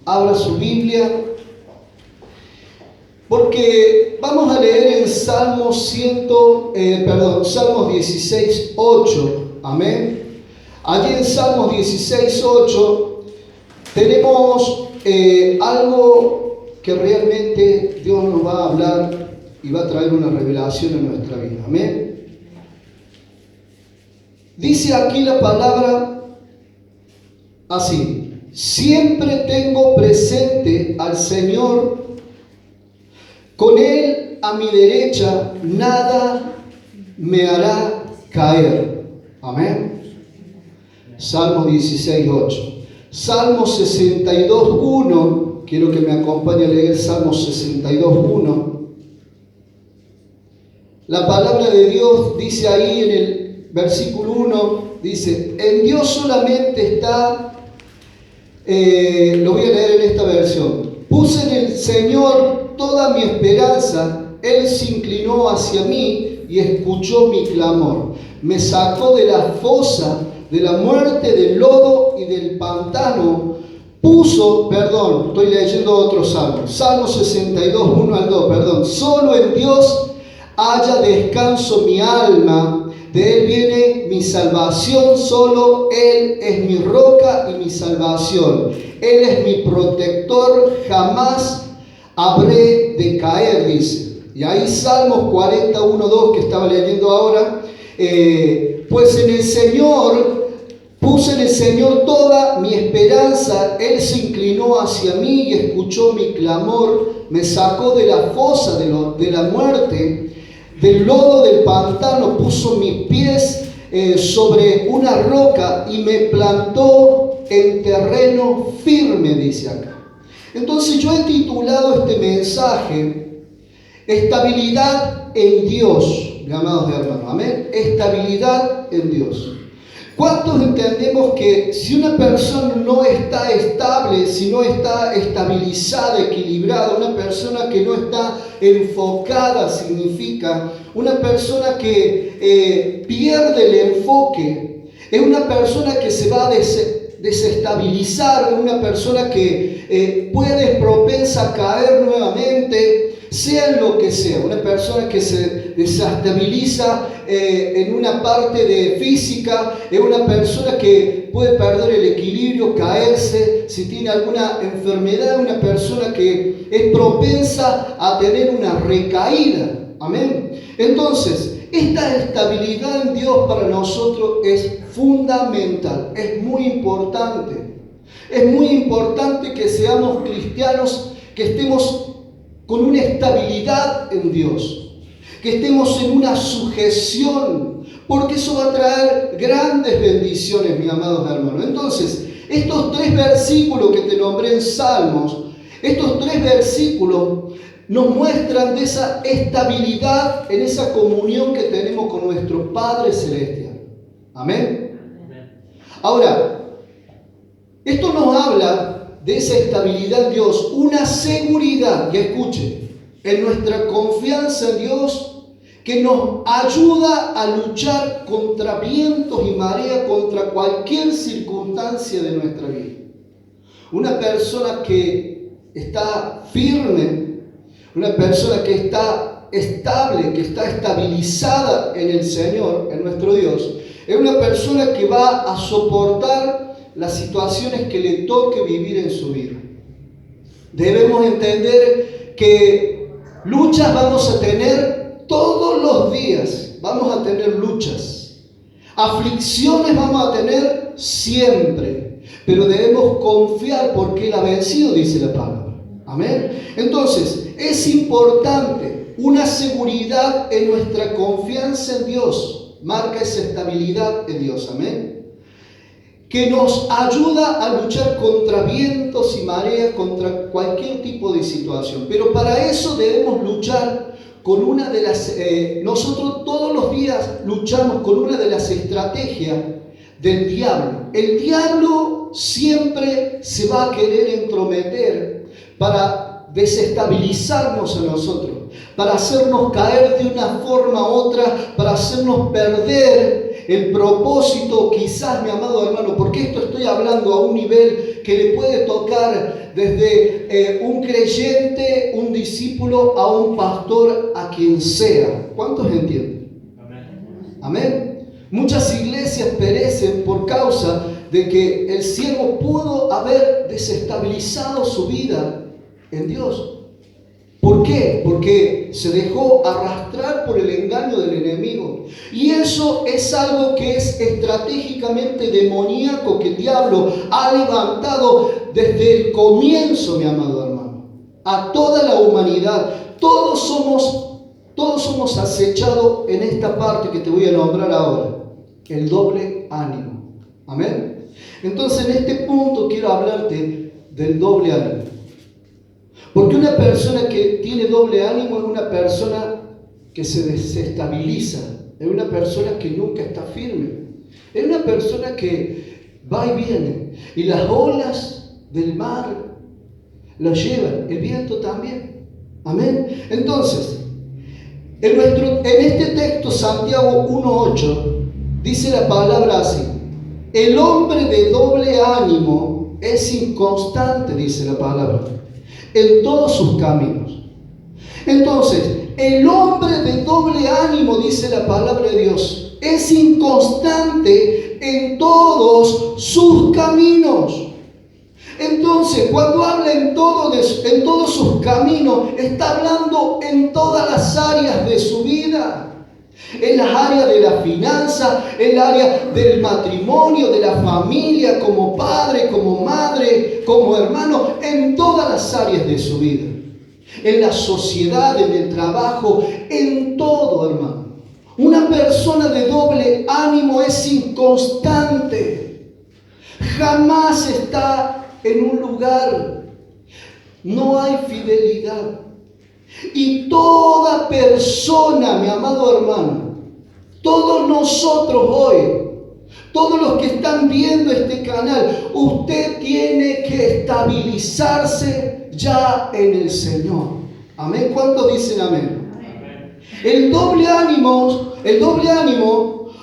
abra su Biblia, porque vamos a leer en Salmos 16, 8. Amén. Allí en Salmos 16, 8 tenemos algo que realmente Dios nos va a hablar y va a traer una revelación en nuestra vida. Amén. Dice aquí la palabra así: siempre tengo presente al Señor, con Él a mi derecha nada me hará caer. Amén. Salmo 16, 8. Salmo 62, 1. Quiero que me acompañe a leer Salmo 62, 1. La palabra de Dios dice ahí en el versículo 1, dice: en Dios solamente está, lo voy a leer en esta versión: puse en el Señor toda mi esperanza, Él se inclinó hacia mí y escuchó mi clamor. Me sacó de la fosa, de la muerte, del lodo y del pantano. Estoy leyendo otro salmo. Salmo 62, 1 al 2, solo en Dios haya descanso mi alma, de Él viene mi salvación, solo Él es mi roca y mi salvación. Él es mi protector, jamás habré de caer, dice. Y ahí Salmos 41, 2 que estaba leyendo ahora, pues en el Señor puse en el Señor toda mi esperanza, Él se inclinó hacia mí y escuchó mi clamor, me sacó de la fosa de la muerte, del lodo del pantano, puso mis pies sobre una roca y me plantó en terreno firme, dice acá. Entonces yo he titulado este mensaje Estabilidad en Dios, mis amados hermanos. Amén. Estabilidad en Dios. ¿Cuántos entendemos que si una persona no está estable, si no está estabilizada, equilibrada, una persona que no está enfocada, significa una persona que pierde el enfoque, es una persona que se va a desestabilizar, es una persona que puede propensa a caer nuevamente, sea en lo que sea, una persona que se desestabiliza en una parte de física, es una persona que puede perder el equilibrio, caerse, si tiene alguna enfermedad, una persona que es propensa a tener una recaída. Amén. Entonces, esta estabilidad en Dios para nosotros es fundamental, es muy importante. Es muy importante que seamos cristianos, que estemos con una estabilidad en Dios, que estemos en una sujeción, porque eso va a traer grandes bendiciones, mis amados hermanos. Entonces, estos 3 versículos que te nombré en Salmos, estos 3 versículos nos muestran de esa estabilidad en esa comunión que tenemos con nuestro Padre Celestial. Amén. Ahora, esto nos habla de esa estabilidad en Dios, una seguridad, y escuche, en nuestra confianza en Dios, que nos ayuda a luchar contra vientos y mareas, contra cualquier circunstancia de nuestra vida. Una persona que está firme, una persona que está estable, que está estabilizada en el Señor, en nuestro Dios, es una persona que va a soportar las situaciones que le toque vivir en su vida. Debemos entender que luchas vamos a tener todos los días, vamos a tener luchas, aflicciones vamos a tener siempre, pero debemos confiar porque Él ha vencido, dice la palabra. Amén. Entonces, es importante una seguridad en nuestra confianza en Dios, marca esa estabilidad en Dios. Amén. Que nos ayuda a luchar contra vientos y mareas, contra cualquier tipo de situación. Pero para eso debemos luchar con una de las... nosotros todos los días luchamos con una de las estrategias del diablo. El diablo siempre se va a querer entrometer para desestabilizarnos a nosotros, para hacernos caer de una forma u otra, para hacernos perder el propósito, quizás, mi amado hermano, porque esto estoy hablando a un nivel que le puede tocar desde un creyente, un discípulo, a un pastor, a quien sea. ¿Cuántos entienden? Amén. Amén. Muchas iglesias perecen por causa de que el siervo pudo haber desestabilizado su vida en Dios. ¿Por qué? Porque se dejó arrastrar por el engaño del enemigo. Y eso es algo que es estratégicamente demoníaco, que el diablo ha levantado desde el comienzo, mi amado hermano, a toda la humanidad. Todos somos acechados en esta parte que te voy a nombrar ahora, el doble ánimo. Amén. Entonces, en este punto quiero hablarte del doble ánimo. Porque una persona que tiene doble ánimo es una persona que se desestabiliza, es una persona que nunca está firme, es una persona que va y viene, y las olas del mar la llevan, el viento también. Amén. Entonces, en este texto, Santiago 1:8, dice la palabra así: el hombre de doble ánimo es inconstante, dice la palabra, en todos sus caminos. Entonces, el hombre de doble ánimo, dice la palabra de Dios, es inconstante en todos sus caminos. Entonces, cuando habla en todos sus caminos, está hablando en todas las áreas de su vida. En las áreas de la finanza, en el área del matrimonio, de la familia, como padre, como madre, como hermano, en todas las áreas de su vida. En la sociedad, en el trabajo, en todo, hermano. Una persona de doble ánimo es inconstante. Jamás está en un lugar. No hay fidelidad. Y toda persona, mi amado hermano, todos nosotros hoy, todos los que están viendo este canal, usted tiene que estabilizarse ya en el Señor. Amén. ¿Cuántos dicen amén? Amén. El doble ánimo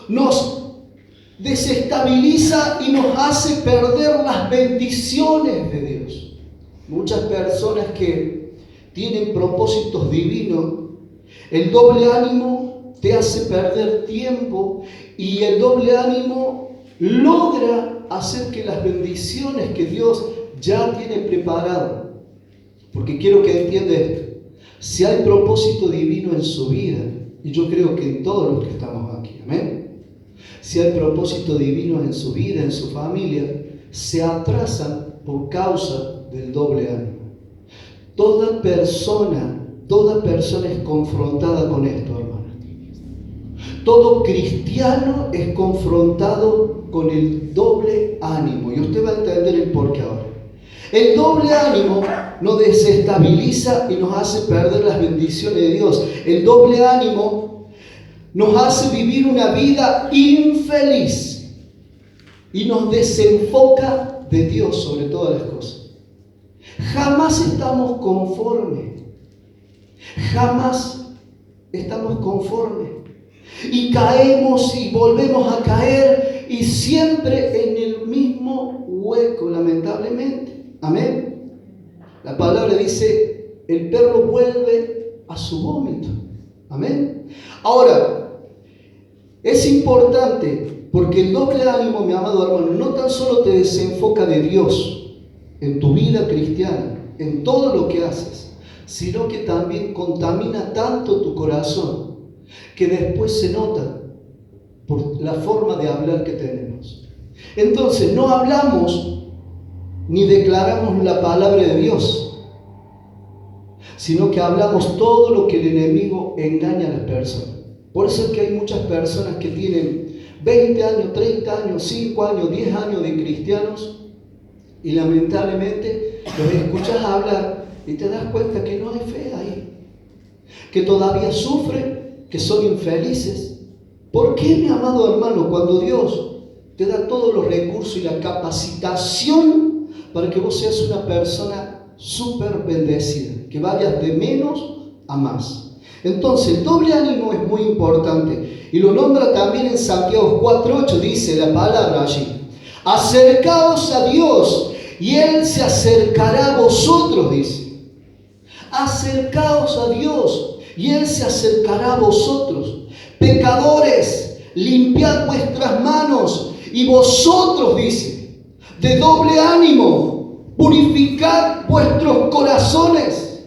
nos desestabiliza y nos hace perder las bendiciones de Dios. Muchas personas que tienen propósitos divinos, el doble ánimo te hace perder tiempo y el doble ánimo logra hacer que las bendiciones que Dios ya tiene preparado, porque quiero que entienda esto, si hay propósito divino en su vida, y yo creo que en todos los que estamos aquí, amén, si hay propósito divino en su vida, en su familia, se atrasan por causa del doble ánimo. Toda persona es confrontada con esto, hermano. Todo cristiano es confrontado con el doble ánimo. Y usted va a entender el porqué ahora. El doble ánimo nos desestabiliza y nos hace perder las bendiciones de Dios. El doble ánimo nos hace vivir una vida infeliz y nos desenfoca de Dios sobre todas las cosas. Jamás estamos conformes. Jamás estamos conformes. Y caemos y volvemos a caer y siempre en el mismo hueco, lamentablemente. Amén. La palabra dice, el perro vuelve a su vómito. Amén. Ahora, es importante porque el doble ánimo, mi amado hermano, no tan solo te desenfoca de Dios en tu vida cristiana, en todo lo que haces, sino que también contamina tanto tu corazón que después se nota por la forma de hablar que tenemos. Entonces, no hablamos ni declaramos la palabra de Dios, sino que hablamos todo lo que el enemigo engaña a las personas. Por eso es que hay muchas personas que tienen 20 años, 30 años, 5 años, 10 años de cristianos, y lamentablemente los escuchas hablar y te das cuenta que no hay fe ahí, que todavía sufren, que son infelices. ¿Por qué, mi amado hermano, cuando Dios te da todos los recursos y la capacitación para que vos seas una persona súper bendecida, que vayas de menos a más, Entonces, el doble ánimo es muy importante. Y lo nombra también en Santiago 4:8, dice la palabra allí. Acercaos a Dios y Él se acercará a vosotros, dice. Acercaos a Dios y Él se acercará a vosotros. Pecadores, limpiad vuestras manos y vosotros, dice, de doble ánimo, purificad vuestros corazones.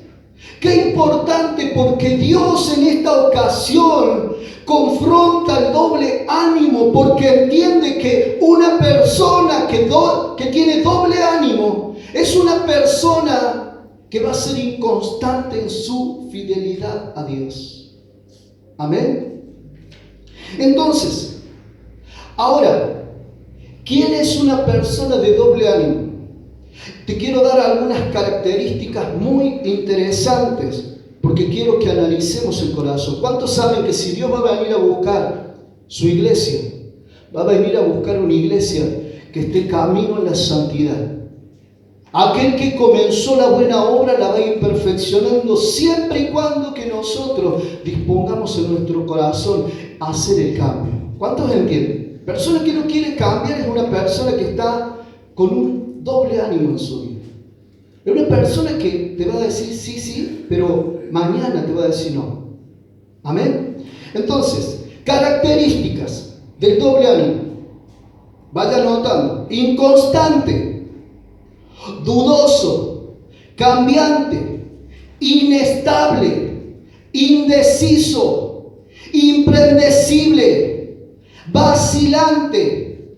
Qué importante, porque Dios en esta ocasión confronta el doble ánimo, porque entiende que una persona que tiene doble ánimo es una persona que va a ser inconstante en su fidelidad a Dios. Amén. Entonces, ahora, ¿quién es una persona de doble ánimo? Te quiero dar algunas características muy interesantes, porque quiero que analicemos el corazón. ¿Cuántos saben que si Dios va a venir a buscar su iglesia, va a venir a buscar una iglesia que esté camino en la santidad? Aquel que comenzó la buena obra la va a ir perfeccionando, siempre y cuando que nosotros dispongamos en nuestro corazón a hacer el cambio. ¿Cuántos entienden? Persona que no quiere cambiar es una persona que está con un doble ánimo en su vida. Es una persona que te va a decir sí, sí, pero mañana te va a decir no. Amén. Entonces, características del doble ánimo. Vaya anotando. Inconstante, dudoso, cambiante, inestable, indeciso, impredecible, vacilante.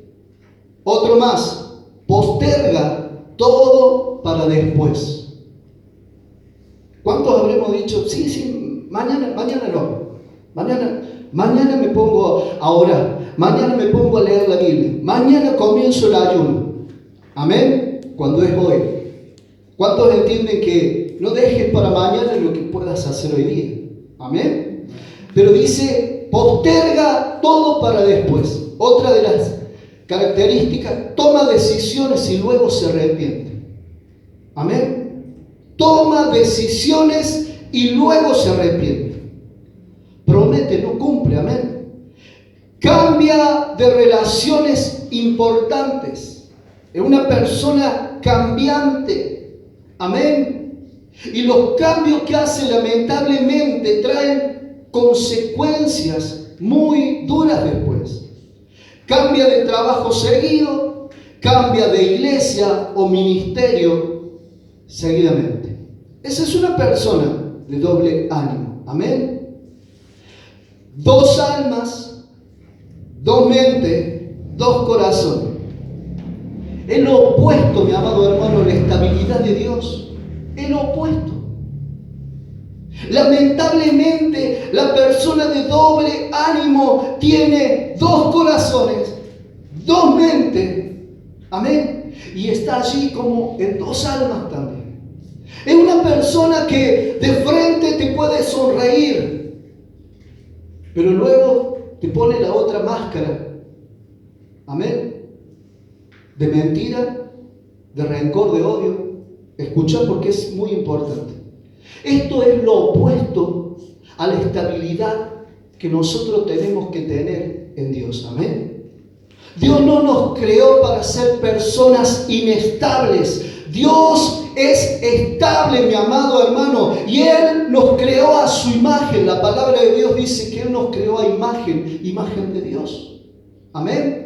Otro más, posterga todo para después. ¿Cuántos habremos dicho, sí, mañana no, mañana me pongo a orar, mañana me pongo a leer la Biblia, mañana comienzo el ayuno? Amén. Cuando es hoy. ¿Cuántos entienden que no dejes para mañana lo que puedas hacer hoy día? Amén. Pero dice, posterga todo para después. Otra de las características, toma decisiones y luego se arrepiente. Amén. Toma decisiones y luego se arrepiente. Promete, no cumple. Amén. Cambia de relaciones importantes. Es una persona cambiante. Amén. Y los cambios que hace lamentablemente traen consecuencias muy duras después. Cambia de trabajo seguido, cambia de iglesia o ministerio seguidamente. Esa es una persona de doble ánimo. Amén. Dos almas, dos mentes, dos corazones. Es lo opuesto, mi amado hermano, a la estabilidad de Dios. Es lo opuesto. Lamentablemente, la persona de doble ánimo tiene dos corazones, dos mentes. Amén. Y está allí como en dos almas también. Es una persona que de frente te puede sonreír, pero luego te pone la otra máscara. Amén. De mentira, de rencor, de odio. Escucha, porque es muy importante. Esto es lo opuesto a la estabilidad que nosotros tenemos que tener en Dios. Amén. Dios no nos creó para ser personas inestables. Dios es estable, mi amado hermano, y Él nos creó a su imagen. La palabra de Dios dice que Él nos creó a imagen de Dios. Amén.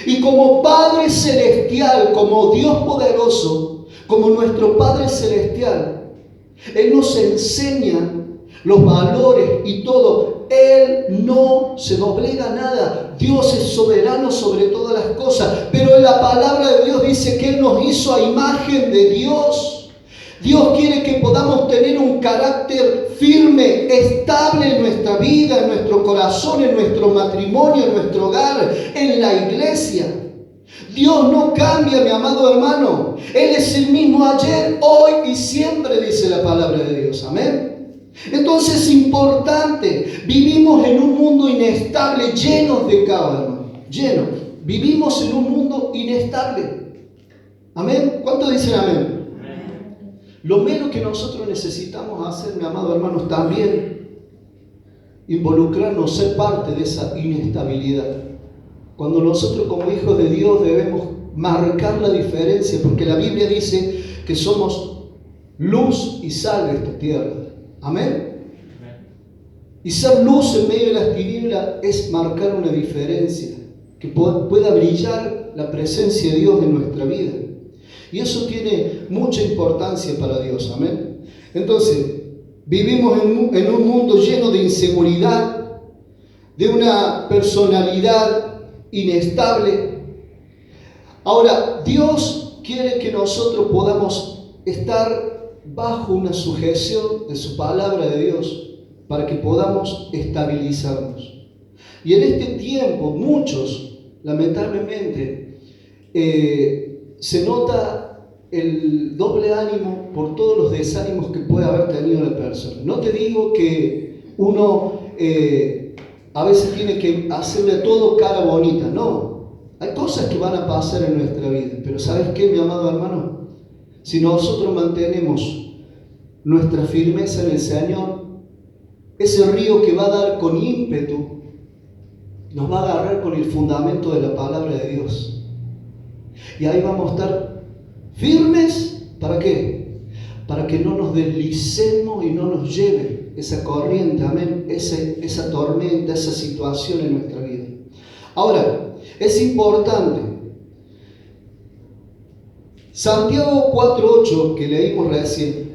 Y como Padre Celestial, como Dios poderoso, como nuestro Padre Celestial, Él nos enseña los valores y todo. Él no se doblega a nada. Dios es soberano sobre todas las cosas. Pero en la palabra de Dios dice que Él nos hizo a imagen de Dios. Dios quiere que podamos tener un carácter firme, estable en nuestra vida, en nuestro corazón, en nuestro matrimonio, en nuestro hogar, en la iglesia. Dios no cambia, mi amado hermano. Él es el mismo ayer, hoy y siempre, dice la palabra de Dios. Amén. Entonces es importante. Vivimos en un mundo inestable, llenos de caos, hermano. Llenos. Vivimos en un mundo inestable. Amén. ¿Cuántos dicen amén? Lo menos que nosotros necesitamos hacer, mi amado hermano, es también involucrarnos, ser parte de esa inestabilidad. Cuando nosotros como hijos de Dios debemos marcar la diferencia, porque la Biblia dice que somos luz y sal de esta tierra. Amén. Y ser luz en medio de las tinieblas es marcar una diferencia, que pueda brillar la presencia de Dios en nuestra vida. Y eso tiene mucha importancia para Dios. Amén. Entonces, vivimos en un mundo lleno de inseguridad, de una personalidad inestable. Ahora, Dios quiere que nosotros podamos estar bajo una sujeción de su palabra de Dios, para que podamos estabilizarnos. Y en este tiempo, muchos, lamentablemente, se nota el doble ánimo por todos los desánimos que puede haber tenido la persona. No te digo que uno a veces tiene que hacerle todo cara bonita, no. Hay cosas que van a pasar en nuestra vida, pero ¿sabes qué, mi amado hermano? Si nosotros mantenemos nuestra firmeza en el Señor, ese río que va a dar con ímpetu nos va a agarrar con el fundamento de la palabra de Dios. Y ahí vamos a estar firmes. ¿Para qué? Para que no nos deslicemos y no nos lleve esa corriente, amén, esa tormenta, esa situación en nuestra vida. Ahora, es importante. Santiago 4:8, que leímos recién,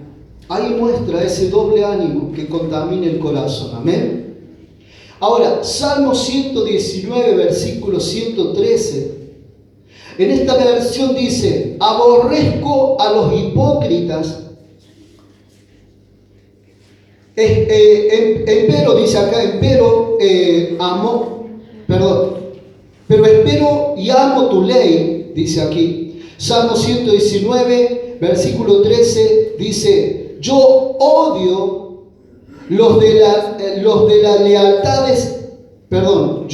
ahí muestra ese doble ánimo que contamina el corazón. Amén. Ahora, Salmo 119, versículo 113. En esta versión dice: aborrezco a los hipócritas. Empero, dice acá, pero espero y amo tu ley, dice aquí. Salmo 119, versículo 13, dice: yo odio los de las lealtades, lo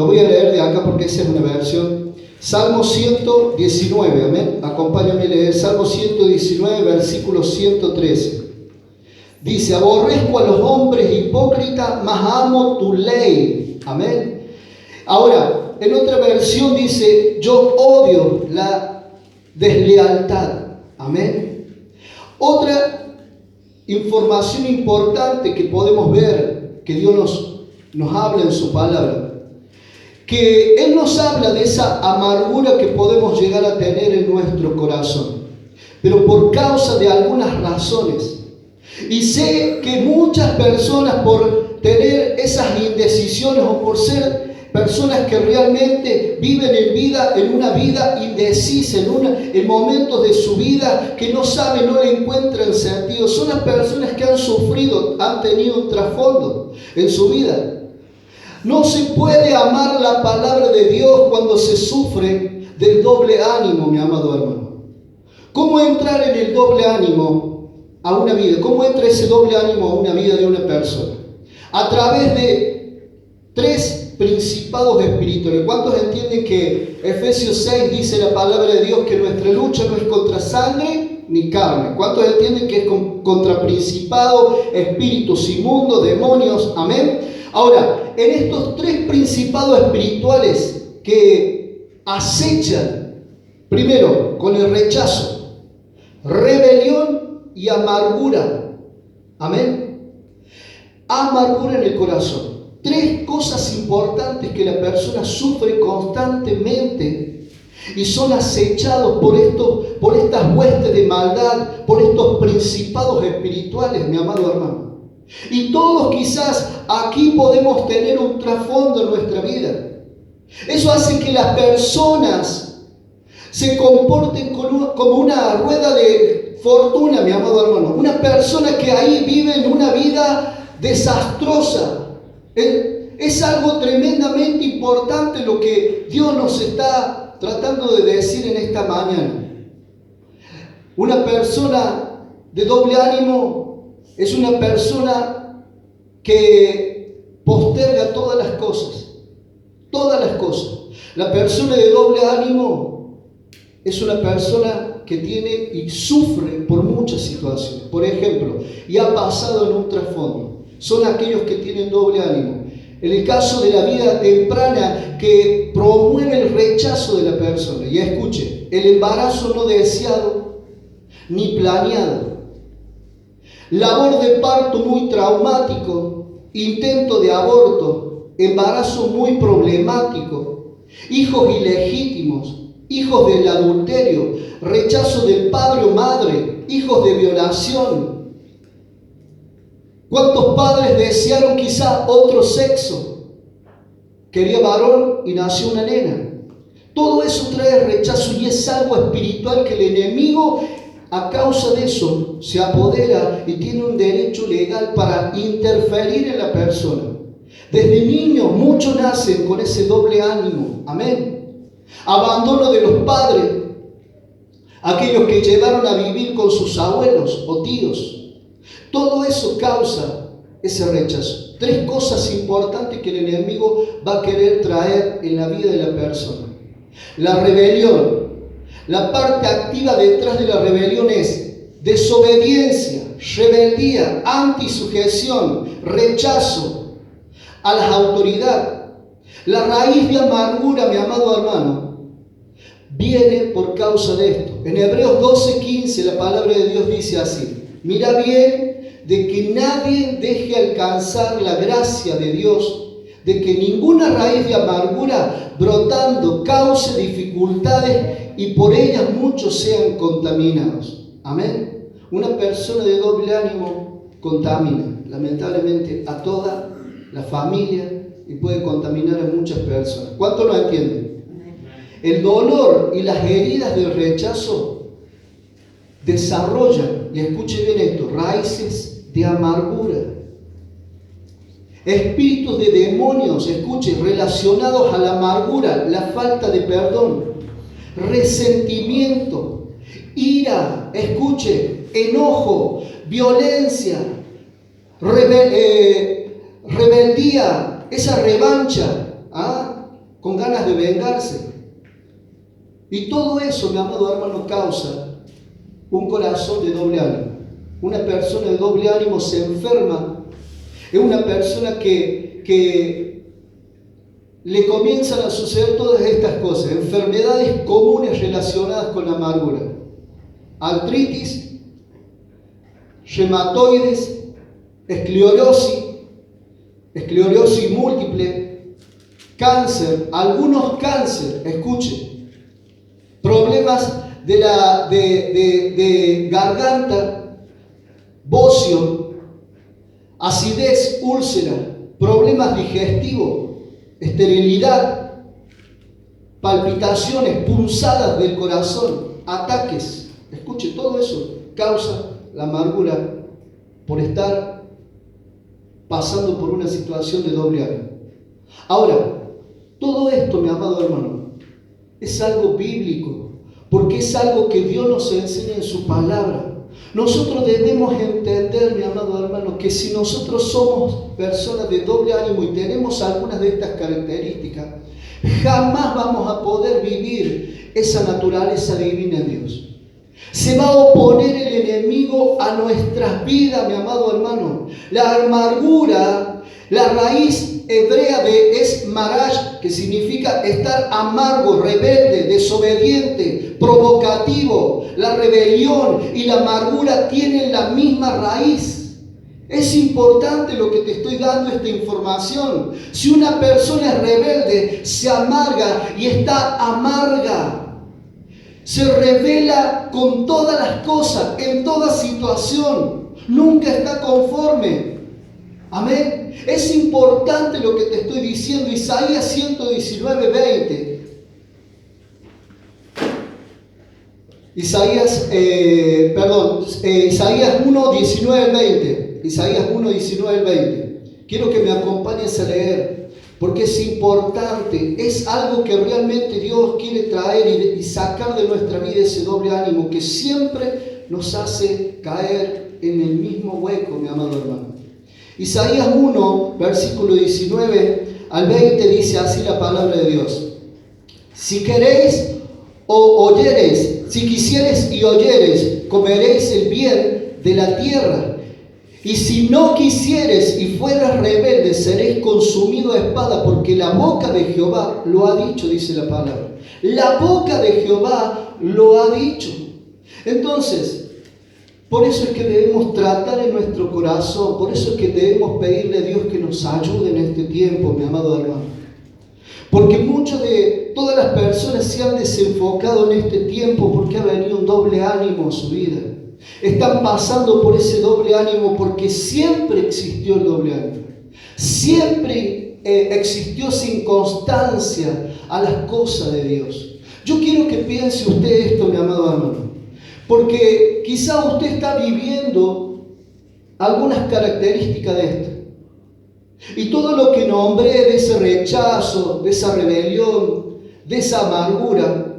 voy a leer de acá porque esa es una versión. Salmo 119, amén. Acompáñame a leer Salmo 119, versículo 113. Dice: aborrezco a los hombres hipócritas, mas amo tu ley. Amén. Ahora, en otra versión dice: yo odio la deslealtad. Amén. Otra información importante que podemos ver, que Dios nos habla en su palabra, que Él nos habla de esa amargura que podemos llegar a tener en nuestro corazón, pero por causa de algunas razones. Y sé que muchas personas, por tener esas indecisiones o por ser personas que realmente viven en una vida indecisa, en momentos de su vida que no saben, no le encuentran sentido, son las personas que han sufrido, han tenido un trasfondo en su vida. No se puede amar la palabra de Dios cuando se sufre del doble ánimo, mi amado hermano. ¿Cómo entrar en el doble ánimo a una vida? ¿Cómo entra ese doble ánimo a una vida de una persona? A través de 3 principados espirituales. ¿Cuántos entienden que Efesios 6 dice la palabra de Dios que nuestra lucha no es contra sangre ni carne? ¿Cuántos entienden que es contra principados, espíritus inmundos, demonios? Amén. Ahora, en estos 3 principados espirituales que acechan, primero, con el rechazo, rebelión y amargura. Amén. Amargura en el corazón. 3 cosas importantes que la persona sufre constantemente y son acechados por estas huestes de maldad, por estos principados espirituales, mi amado hermano. Y todos quizás aquí podemos tener un trasfondo en nuestra vida. Eso hace que las personas se comporten como una rueda de fortuna, mi amado hermano. Una persona que ahí vive en una vida desastrosa. Es algo tremendamente importante lo que Dios nos está tratando de decir en esta mañana. Una persona de doble ánimo es una persona que posterga todas las cosas. Todas las cosas. La persona de doble ánimo es una persona que tiene y sufre por muchas situaciones. Por ejemplo, y ha pasado en un trasfondo, son aquellos que tienen doble ánimo. En el caso de la vida temprana, que promueve el rechazo de la persona. Y escuche, el embarazo no deseado ni planeado, labor de parto muy traumático, intento de aborto, embarazo muy problemático, hijos ilegítimos, hijos del adulterio, rechazo del padre o madre, hijos de violación. ¿Cuántos padres desearon quizá otro sexo? Quería varón y nació una nena. Todo eso trae rechazo y es algo espiritual que el enemigo, a causa de eso, se apodera y tiene un derecho legal para interferir en la persona. Desde niños muchos nacen con ese doble ánimo. Amén. Abandono de los padres, aquellos que llevaron a vivir con sus abuelos o tíos. Todo eso causa ese rechazo. 3 cosas importantes que el enemigo va a querer traer en la vida de la persona. La rebelión. La parte activa detrás de la rebelión es desobediencia, rebeldía, antisujeción, rechazo a las autoridades. La raíz de amargura, mi amado hermano, viene por causa de esto. En Hebreos 12:15 la palabra de Dios dice así: mira bien de que nadie deje alcanzar la gracia de Dios, de que ninguna raíz de amargura brotando cause dificultades y por ellas muchos sean contaminados. Amén. Una persona de doble ánimo contamina, lamentablemente, a toda la familia y puede contaminar a muchas personas. ¿Cuánto lo entienden? El dolor y las heridas del rechazo desarrollan, y escuche bien esto, raíces de amargura, espíritus de demonios, escuche, relacionados a la amargura, la falta de perdón, resentimiento, ira, escuche, enojo, violencia, rebeldía, esa revancha, con ganas de vengarse. Y todo eso, mi amado hermano, causa un corazón de doble ánimo. Una persona de doble ánimo se enferma. Es una persona que le comienzan a suceder todas estas cosas. Enfermedades comunes relacionadas con la amargura. Artritis, reumatoides, esclerosis múltiple, cáncer, algunos cáncer, escuchen, problemas de garganta, bocio, acidez, úlcera, problemas digestivos, esterilidad, palpitaciones, punzadas del corazón, ataques. Escuche, todo eso causa la amargura por estar pasando por una situación de doble ánimo. Ahora, todo esto, mi amado hermano, es algo bíblico, porque es algo que Dios nos enseña en su palabra. Nosotros debemos entender, mi amado hermano, que si nosotros somos personas de doble ánimo y tenemos algunas de estas características, jamás vamos a poder vivir esa naturaleza divina en Dios. Se va a oponer el enemigo a nuestras vidas, mi amado hermano. La amargura, la raíz hebrea es marash, que significa estar amargo, rebelde, desobediente, provocativo. La rebelión y la amargura tienen la misma raíz. Es importante lo que te estoy dando esta información. Si una persona es rebelde, se amarga y está amarga. Se revela con todas las cosas, en toda situación. Nunca está conforme. Amén. Es importante lo que te estoy diciendo. Isaías 119:20. Isaías 1:19-20. Isaías 1:19-20. Quiero que me acompañes a leer, porque es importante, es algo que realmente Dios quiere traer y sacar de nuestra vida ese doble ánimo que siempre nos hace caer en el mismo hueco, mi amado hermano. Isaías 1, versículo 19 al 20 dice así la palabra de Dios: si queréis oyeres, si quisieres y oyeres, comeréis el bien de la tierra. Y si no quisieres y fueras rebelde, seréis consumido a espada, porque la boca de Jehová lo ha dicho, dice la palabra. La boca de Jehová lo ha dicho. Entonces, por eso es que debemos tratar en nuestro corazón, por eso es que debemos pedirle a Dios que nos ayude en este tiempo, mi amado hermano. Porque muchas de todas las personas se han desenfocado en este tiempo porque ha venido un doble ánimo a su vida. Están pasando por ese doble ánimo porque siempre existió el doble ánimo. Siempre existió sin constancia a las cosas de Dios. Yo quiero que piense usted esto, mi amado hermano, porque quizá usted está viviendo algunas características de esto. Y todo lo que nombré de ese rechazo, de esa rebelión, de esa amargura,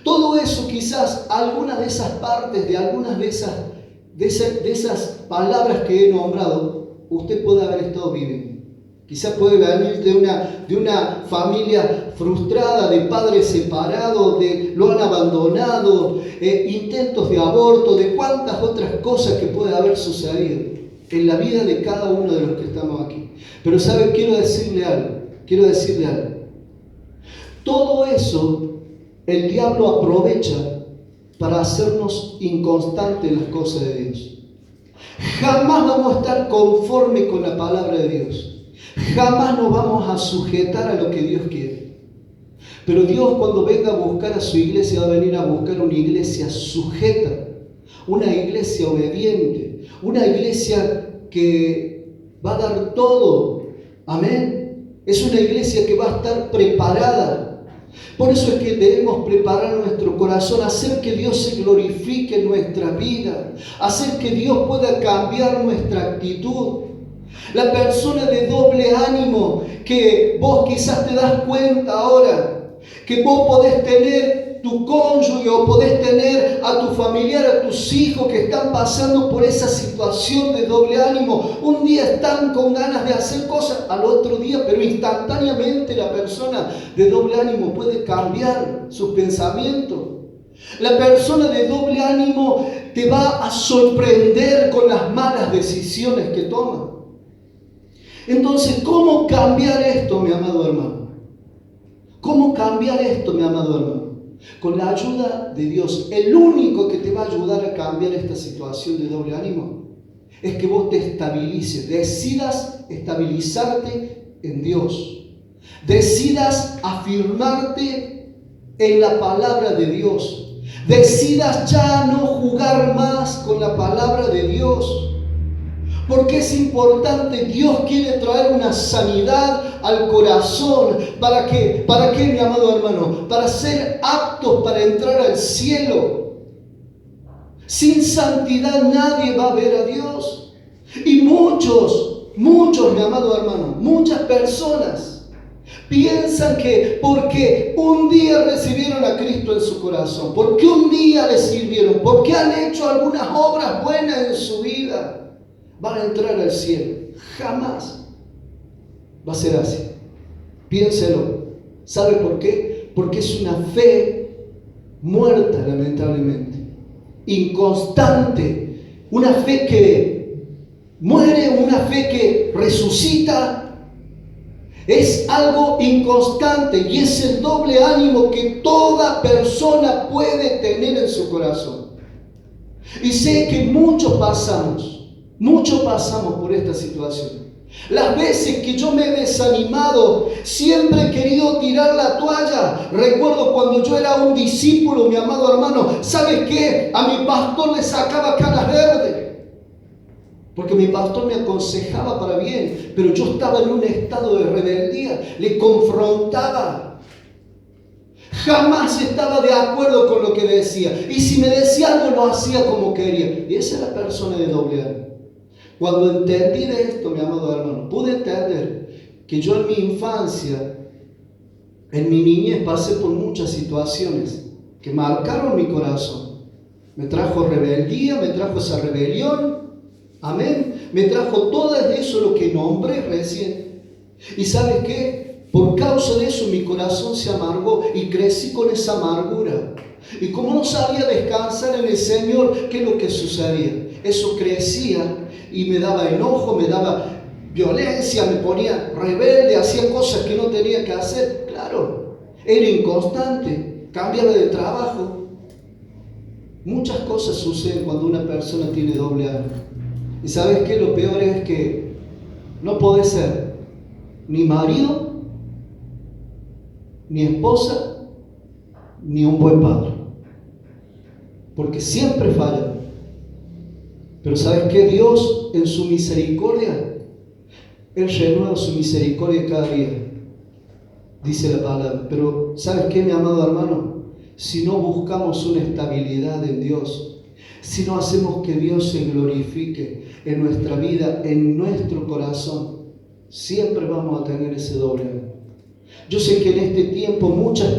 todo eso quizás algunas de esas partes, de algunas de esas palabras que he nombrado, usted puede haber estado viviendo. Quizás puede venir de una familia frustrada, de padres separados, lo han abandonado, intentos de aborto, de cuántas otras cosas que puede haber sucedido en la vida de cada uno de los que estamos aquí. Pero ¿sabe? Quiero decirle algo. Todo eso el diablo aprovecha para hacernos inconstantes en las cosas de Dios. Jamás vamos a estar conforme con la palabra de Dios. Jamás nos vamos a sujetar a lo que Dios quiere. Pero Dios, cuando venga a buscar a su iglesia, va a venir a buscar una iglesia sujeta, una iglesia obediente, una iglesia que va a dar todo. Amén. Es una iglesia que va a estar preparada. Por eso es que debemos preparar nuestro corazón, hacer que Dios se glorifique en nuestra vida, hacer que Dios pueda cambiar nuestra actitud. La persona de doble ánimo, que vos quizás te das cuenta ahora, que vos podés tener tu cónyuge o podés tener a tu familiar, a tus hijos que están pasando por esa situación de doble ánimo. Un día están con ganas de hacer cosas, al otro día, pero instantáneamente la persona de doble ánimo puede cambiar sus pensamientos. La persona de doble ánimo te va a sorprender con las malas decisiones que toma. Entonces, ¿cómo cambiar esto, mi amado hermano? ¿Cómo cambiar esto, mi amado hermano? Con la ayuda de Dios. El único que te va a ayudar a cambiar esta situación de doble ánimo es que vos te estabilices, decidas estabilizarte en Dios, decidas afirmarte en la palabra de Dios, decidas ya no jugar más con la palabra de Dios. Porque es importante, Dios quiere traer una sanidad al corazón. ¿Para qué? ¿Para qué, mi amado hermano? Para ser aptos para entrar al cielo. Sin santidad nadie va a ver a Dios. Y muchos, mi amado hermano, muchas personas piensan que porque un día recibieron a Cristo en su corazón, porque un día le sirvieron, porque han hecho algunas obras buenas en su vida, van a entrar al cielo. Jamás va a ser así. Piénselo. ¿Sabe por qué? Porque es una fe muerta, lamentablemente. Inconstante. Una fe que muere, una fe que resucita. Es algo inconstante y es el doble ánimo que toda persona puede tener en su corazón. Y sé que muchos pasamos por esta situación. Las veces que yo me he desanimado, siempre he querido tirar la toalla. Recuerdo cuando yo era un discípulo, mi amado hermano, ¿sabes qué? A mi pastor le sacaba canas verdes, porque mi pastor me aconsejaba para bien, pero yo estaba en un estado de rebeldía, le confrontaba. Jamás estaba de acuerdo con lo que decía, y si me decía algo lo hacía como quería. Y esa es la persona de doble ánimo. Cuando entendí de esto, mi amado hermano, pude entender que yo en mi infancia, en mi niñez, pasé por muchas situaciones que marcaron mi corazón. Me trajo rebeldía, me trajo esa rebelión, amén, me trajo todo eso lo que nombré recién. ¿Y sabes qué? Por causa de eso mi corazón se amargó y crecí con esa amargura. Y como no sabía descansar en el Señor, ¿qué es lo que sucedía? Eso crecía y me daba enojo, me daba violencia, me ponía rebelde, hacía cosas que no tenía que hacer. Claro, era inconstante, cambiaba de trabajo. Muchas cosas suceden cuando una persona tiene doble ánimo. ¿Y sabes qué? Lo peor es que no podés ser ni marido, ni esposa, ni un buen padre. Porque siempre fallan. Pero ¿sabes qué? Dios en su misericordia, Él renueva su misericordia cada día. Dice la palabra. Pero ¿sabes qué, mi amado hermano? Si no buscamos una estabilidad en Dios, si no hacemos que Dios se glorifique en nuestra vida, en nuestro corazón, siempre vamos a tener ese doble ánimo. Yo sé que en este tiempo muchos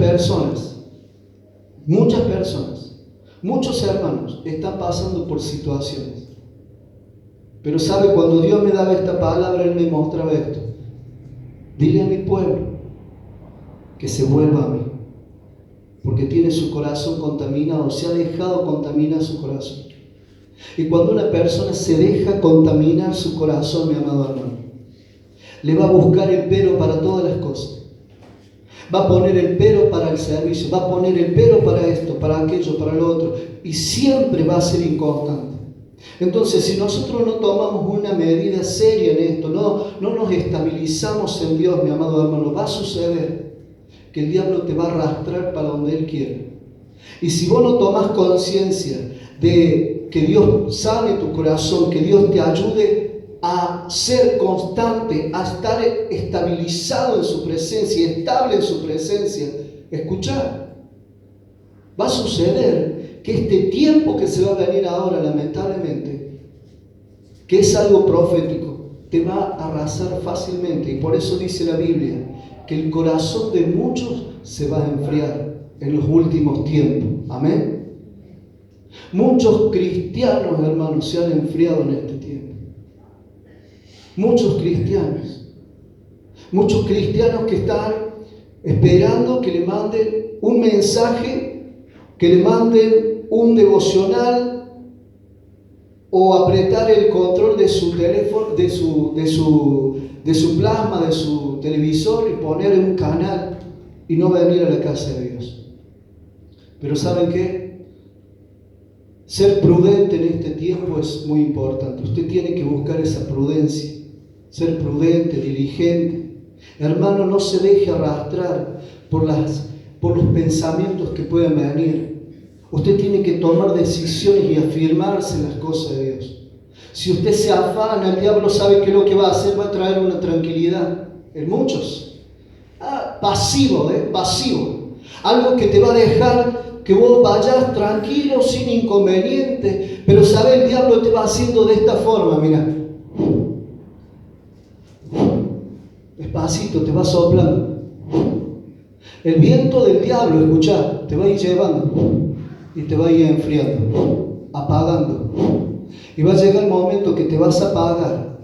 muchos hermanos están pasando por situaciones. Pero sabe, cuando Dios me daba esta palabra, Él me mostraba esto. Dile a mi pueblo que se vuelva a mí, porque tiene su corazón contaminado, se ha dejado contaminar su corazón. Y cuando una persona se deja contaminar su corazón, mi amado hermano, le va a buscar el pero para todas las cosas. Va a poner el pero para el servicio, va a poner el pero para esto, para aquello, para lo otro, y siempre va a ser inconstante. Entonces, si nosotros no tomamos una medida seria en esto, no nos estabilizamos en Dios, mi amado hermano, va a suceder que el diablo te va a arrastrar para donde Él quiere. Y si vos no tomas conciencia de que Dios sane tu corazón, que Dios te ayude a ser constante, a estar estabilizado en su presencia, estable en su presencia, escuchar, va a suceder que este tiempo que se va a venir ahora, lamentablemente, que es algo profético, te va a arrasar fácilmente. Y por eso dice la Biblia que el corazón de muchos se va a enfriar en los últimos tiempos. Amén. Muchos cristianos, hermanos, se han enfriado en este tiempo. Muchos cristianos que están esperando que le manden un mensaje, que le manden un devocional o apretar el control de su teléfono, de su plasma, de su televisor y poner un canal y no venir a la casa de Dios. Pero ¿saben qué? Ser prudente en este tiempo es muy importante. Usted tiene que buscar esa prudencia. Ser prudente, diligente. Hermano, no se deje arrastrar por los pensamientos que pueden venir. Usted tiene que tomar decisiones y afirmarse en las cosas de Dios. Si usted se afana, el diablo sabe que lo que va a hacer va a traer una tranquilidad en muchos. Pasivo. Algo que te va a dejar que vos vayas tranquilo, sin inconveniente. Pero sabe, el diablo te va haciendo de esta forma, mira. Despacito, te va soplando. El viento del diablo, escuchá, te va a ir llevando y te va a ir enfriando, apagando. Y va a llegar el momento que te vas a apagar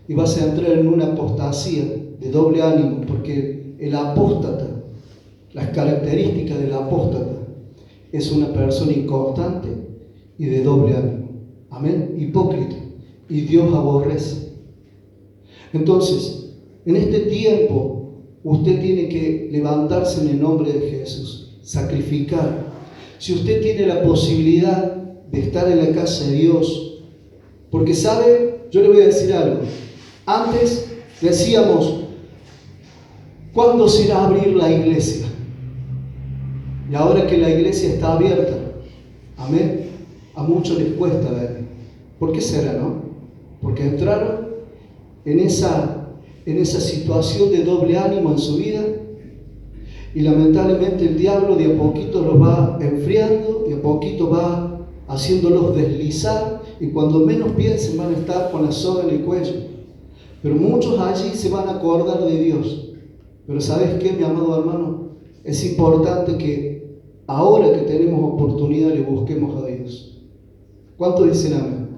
y vas a entrar en una apostasía de doble ánimo, porque el apóstata, las características del apóstata, es una persona inconstante y de doble ánimo. Amén. Hipócrita. Y Dios aborrece. Entonces, en este tiempo, usted tiene que levantarse en el nombre de Jesús, sacrificar. Si usted tiene la posibilidad de estar en la casa de Dios, porque sabe, yo le voy a decir algo. Antes decíamos, ¿cuándo se irá a abrir la iglesia? Y ahora que la iglesia está abierta, amén, a muchos les cuesta ver. ¿Por qué será, no? Porque entraron en esa situación de doble ánimo en su vida y lamentablemente el diablo de a poquito los va enfriando, de a poquito va haciéndolos deslizar y cuando menos piensen van a estar con la soga en el cuello. Pero muchos allí se van a acordar de Dios. Pero ¿sabes qué, mi amado hermano? Es importante que ahora que tenemos oportunidad le busquemos a Dios. ¿Cuántos dicen amén?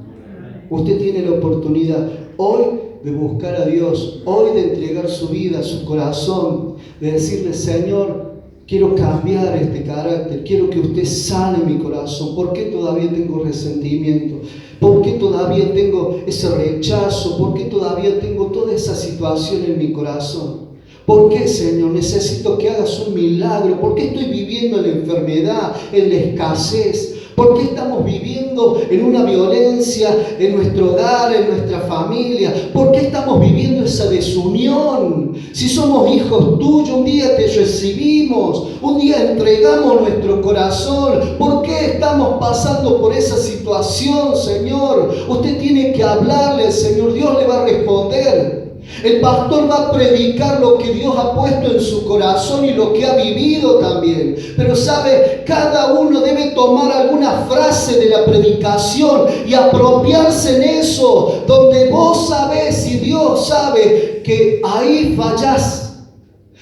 Usted tiene la oportunidad hoy de buscar a Dios, hoy de entregar su vida, su corazón, de decirle, Señor, quiero cambiar este carácter, quiero que usted sane mi corazón. ¿Por qué todavía tengo resentimiento? ¿Por qué todavía tengo ese rechazo? ¿Por qué todavía tengo toda esa situación en mi corazón? ¿Por qué, Señor? Necesito que hagas un milagro. ¿Por qué estoy viviendo en la enfermedad, en la escasez? ¿Por qué estamos viviendo en una violencia en nuestro hogar, en nuestra familia? ¿Por qué estamos viviendo esa desunión? Si somos hijos tuyos, un día te recibimos, un día entregamos nuestro corazón. ¿Por qué estamos pasando por esa situación, Señor? Usted tiene que hablarle al Señor, Dios le va a responder. El pastor va a predicar lo que Dios ha puesto en su corazón y lo que ha vivido también. Pero sabe, cada uno debe tomar alguna frase de la predicación y apropiarse en eso, donde vos sabés y Dios sabe que ahí fallás.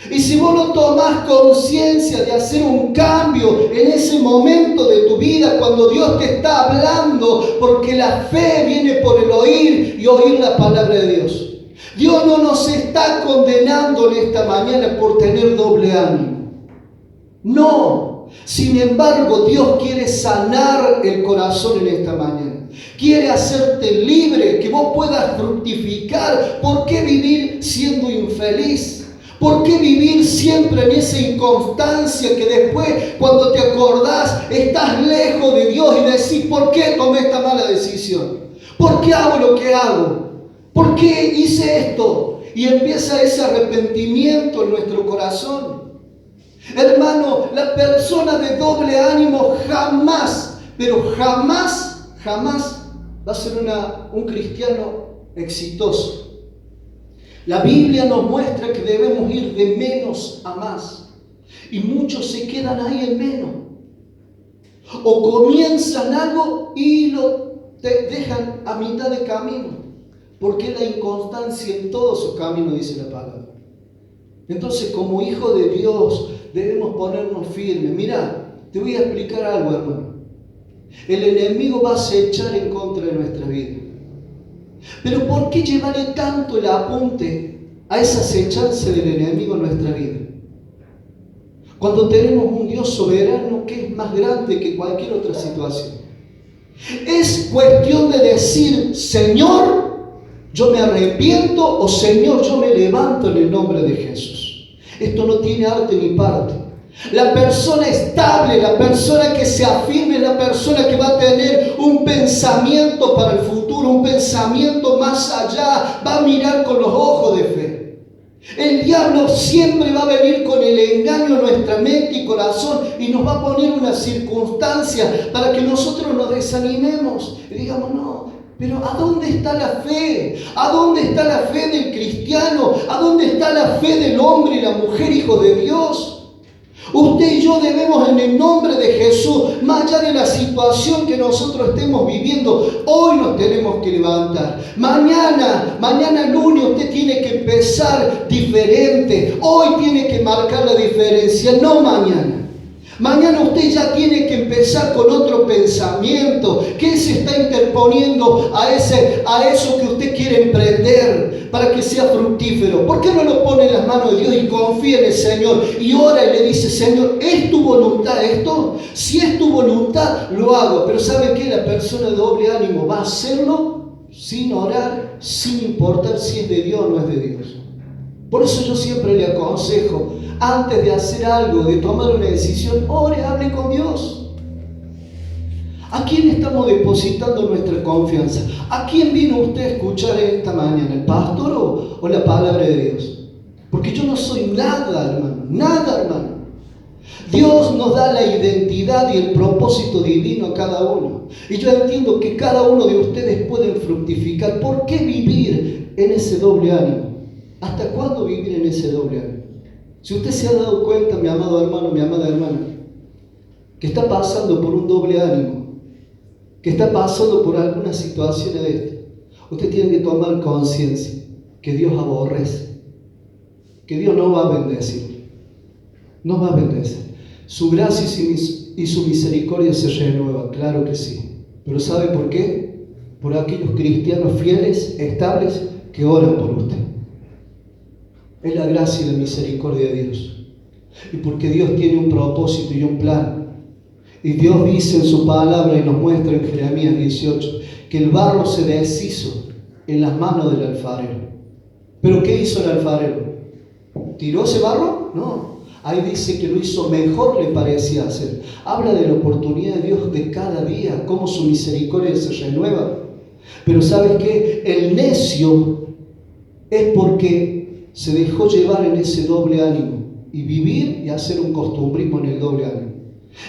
Y si vos no tomás conciencia de hacer un cambio en ese momento de tu vida, cuando Dios te está hablando, porque la fe viene por el oír y oír la palabra de Dios. Dios no nos está condenando en esta mañana por tener doble ánimo. No. Sin embargo, Dios quiere sanar el corazón en esta mañana. Quiere hacerte libre, que vos puedas fructificar. ¿Por qué vivir siendo infeliz? ¿Por qué vivir siempre en esa inconstancia que después, cuando te acordás, estás lejos de Dios y decís, ¿por qué tomé esta mala decisión? ¿Por qué hago lo que hago? ¿Por qué hice esto? Y empieza ese arrepentimiento en nuestro corazón. Hermano, la persona de doble ánimo jamás, pero jamás va a ser un cristiano exitoso. La Biblia nos muestra que debemos ir de menos a más. Y muchos se quedan ahí en menos. O comienzan algo y lo dejan a mitad de camino. Porque la inconstancia en todos sus caminos, dice la palabra. Entonces, como hijo de Dios, debemos ponernos firmes. Mira, te voy a explicar algo, hermano. El enemigo va a acechar en contra de nuestra vida. Pero ¿por qué llevarle tanto el apunte a esa acechanza del enemigo en nuestra vida? Cuando tenemos un Dios soberano que es más grande que cualquier otra situación. Es cuestión de decir, Señor, yo me arrepiento, o Señor, yo me levanto en el nombre de Jesús. Esto no tiene arte ni parte. La persona estable, la persona que se afirme, la persona que va a tener un pensamiento para el futuro, un pensamiento más allá, va a mirar con los ojos de fe. El diablo siempre va a venir con el engaño en nuestra mente y corazón y nos va a poner una circunstancia para que nosotros nos desanimemos y digamos, no. Pero ¿a dónde está la fe? ¿A dónde está la fe del cristiano? ¿A dónde está la fe del hombre y la mujer, hijo de Dios? Usted y yo debemos, en el nombre de Jesús, más allá de la situación que nosotros estemos viviendo, hoy nos tenemos que levantar. Mañana lunes, usted tiene que empezar diferente. Hoy tiene que marcar la diferencia, no mañana. Mañana usted ya tiene que empezar con otro pensamiento. ¿Qué se está interponiendo a eso que usted quiere emprender para que sea fructífero? ¿Por qué no lo pone en las manos de Dios y confía en el Señor? Y ora y le dice, Señor, ¿es tu voluntad esto? Si es tu voluntad, lo hago. Pero ¿sabe qué? La persona de doble ánimo va a hacerlo sin orar, sin importar si es de Dios o no es de Dios. Por eso yo siempre le aconsejo, antes de hacer algo, de tomar una decisión, ore, hable con Dios. ¿A quién estamos depositando nuestra confianza? ¿A quién vino usted a escuchar esta mañana? ¿El pastor o la palabra de Dios? Porque yo no soy nada, hermano. Dios nos da la identidad y el propósito divino a cada uno. Y yo entiendo que cada uno de ustedes pueden fructificar. ¿Por qué vivir en ese doble ánimo? ¿Hasta cuándo vivir en ese doble ánimo? Si usted se ha dado cuenta, mi amado hermano, mi amada hermana, que está pasando por un doble ánimo, que está pasando por alguna situación de esto, usted tiene que tomar conciencia que Dios aborrece, que Dios no va a bendecir, no va a bendecir. Su gracia y su misericordia se renueva, claro que sí. Pero ¿sabe por qué? Por aquellos cristianos fieles, estables, que oran por usted. Es la gracia y la misericordia de Dios. y porque Dios tiene un propósito y un plan. Y Dios dice en su palabra y nos muestra en Jeremías 18 que el barro se deshizo en las manos del alfarero. ¿Pero qué hizo el alfarero? ¿Tiró ese barro? No. Ahí dice que lo hizo mejor, le parecía hacer. Habla de la oportunidad de Dios de cada día, cómo su misericordia se renueva. Pero ¿sabes qué? El necio es porque se dejó llevar en ese doble ánimo y vivir y hacer un costumbrismo en el doble ánimo.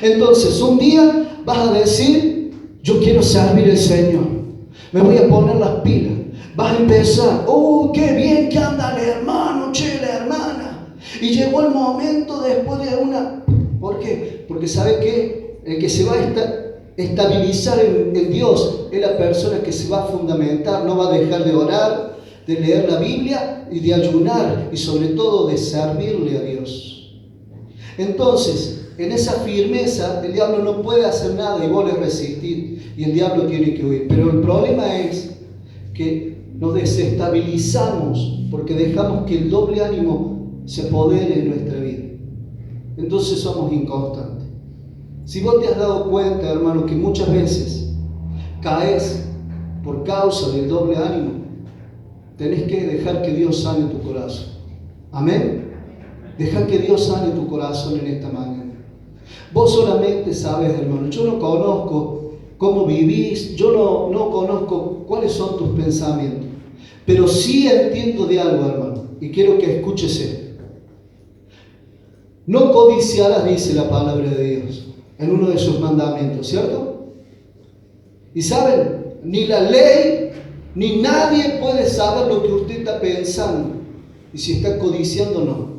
Entonces, un día vas a decir, yo quiero servir al Señor, me voy a poner las pilas. Vas a empezar, oh, qué bien que anda el hermano, che, la hermana. Y llegó el momento después de una... ¿Por qué? Porque ¿sabe qué? El que se va a estabilizar en Dios es la persona que se va a fundamentar, no va a dejar de orar, de leer la Biblia y de ayunar y sobre todo de servirle a Dios. Entonces, en esa firmeza, el diablo no puede hacer nada y vos le resistís y el diablo tiene que huir. Pero el problema es que nos desestabilizamos porque dejamos que el doble ánimo se apodere en nuestra vida. Entonces somos inconstantes. Si vos te has dado cuenta, hermano, que muchas veces caes por causa del doble ánimo, tenés que dejar que Dios sane tu corazón. Amén. Deja que Dios sane tu corazón en esta mañana. Vos solamente sabes, hermano, yo no conozco cómo vivís, yo no conozco cuáles son tus pensamientos, pero sí entiendo de algo, hermano, y quiero que escuches esto. No codiciarás, dice la palabra de Dios, en uno de sus mandamientos, ¿cierto? Y saben, ni la ley, ni nadie puede saber lo que usted está pensando, y si está codiciando o no.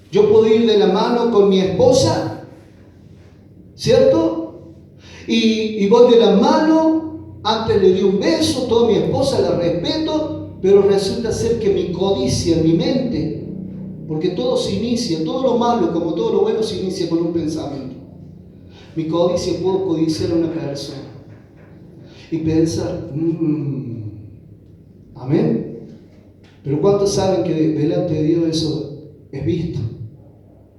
Yo puedo ir de la mano con mi esposa, ¿cierto? Y voy de la mano, antes le di un beso, toda mi esposa la respeto, pero resulta ser que mi codicia, mi mente, porque todo se inicia, todo lo malo como todo lo bueno se inicia con un pensamiento. Mi codicia, puedo codiciar a una persona y pensar, amén. Pero ¿cuántos saben que delante de Dios eso es visto?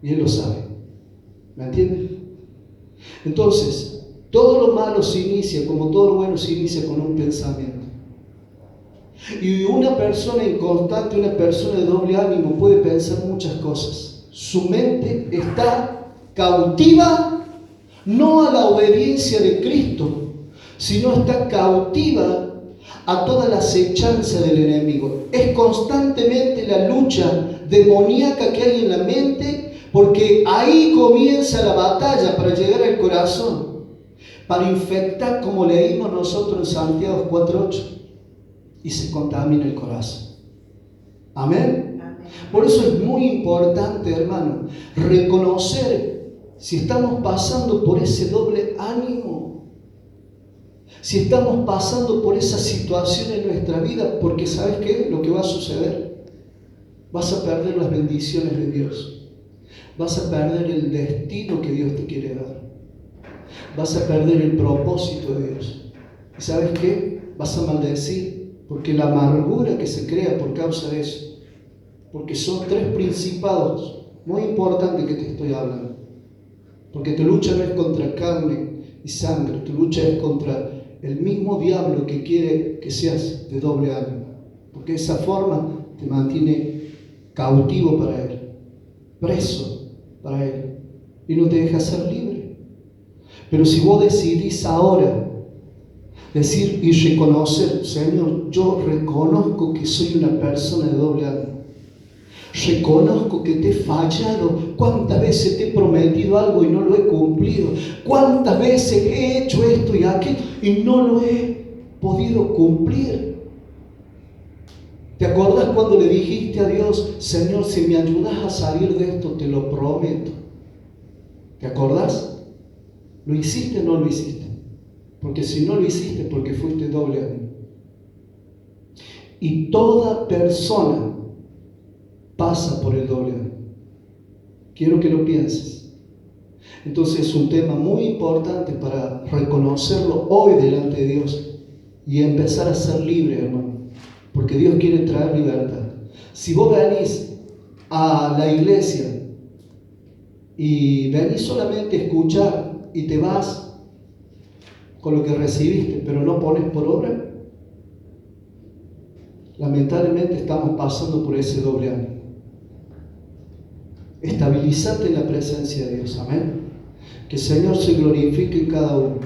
Y Él lo sabe. ¿Me entienden? Entonces, todo lo malo se inicia, como todo lo bueno se inicia con un pensamiento. Y una persona inconstante, una persona de doble ánimo puede pensar muchas cosas. Su mente está cautiva, no a la obediencia de Cristo, sino está cautiva a toda la acechanza del enemigo. Es constantemente la lucha demoníaca que hay en la mente, porque ahí comienza la batalla para llegar al corazón, para infectar, como leímos nosotros en Santiago 4:8, y se contamina el corazón. Amén. Por eso es muy importante, hermano, reconocer si estamos pasando por ese doble ánimo, si estamos pasando por esa situación en nuestra vida, porque ¿sabes qué? Lo que va a suceder, vas a perder las bendiciones de Dios. Vas a perder el destino que Dios te quiere dar. Vas a perder el propósito de Dios. ¿Y sabes qué? Vas a maldecir, porque la amargura que se crea por causa de eso, porque son tres principados muy importantes que te estoy hablando. Porque tu lucha no es contra carne y sangre, tu lucha es contra el mismo diablo que quiere que seas de doble ánimo, porque de esa forma te mantiene cautivo para él, preso para él, y no te deja ser libre. Pero si vos decidís ahora decir y reconocer, Señor, yo reconozco que soy una persona de doble ánimo, reconozco que te he fallado, cuántas veces te he prometido algo y no lo he cumplido, cuántas veces he hecho esto y aquello y no lo he podido cumplir. ¿Te acordás cuando le dijiste a Dios, Señor, si me ayudas a salir de esto, te lo prometo? ¿Te acordás? ¿Lo hiciste o no lo hiciste? Porque si no lo hiciste, porque fuiste doble ánimo. Y toda persona pasa por el doble ánimo. Quiero que lo pienses. Entonces es un tema muy importante para reconocerlo hoy delante de Dios y empezar a ser libre, hermano. Porque Dios quiere traer libertad. Si vos venís a la iglesia y venís solamente a escuchar y te vas con lo que recibiste, pero no pones por obra, lamentablemente estamos pasando por ese doble ánimo. Estabilizate en la presencia de Dios, amén. Que el Señor se glorifique en cada uno,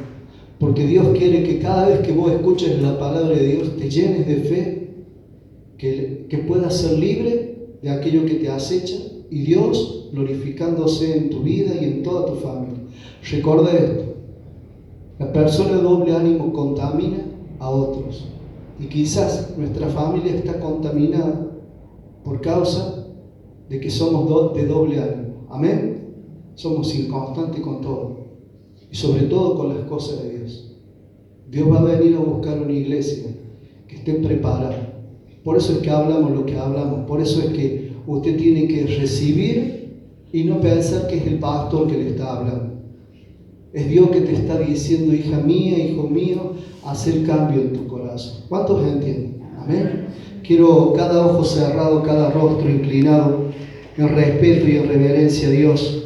porque Dios quiere que cada vez que vos escuches la palabra de Dios te llenes de fe, que puedas ser libre de aquello que te acecha y Dios glorificándose en tu vida y en toda tu familia. Recuerda esto: la persona de doble ánimo contamina a otros, y quizás nuestra familia está contaminada por causa de que somos de doble ánimo. Amén. Somos inconstantes con todo, y sobre todo con las cosas de Dios. Dios va a venir a buscar una iglesia que esté preparada. Por eso es que hablamos lo que hablamos. Por eso es que usted tiene que recibir y no pensar que es el pastor que le está hablando. Es Dios que te está diciendo: hija mía, hijo mío, haz el cambio en tu corazón. ¿Cuántos entienden? Amén. Quiero cada ojo cerrado, cada rostro inclinado, en respeto y en reverencia a Dios.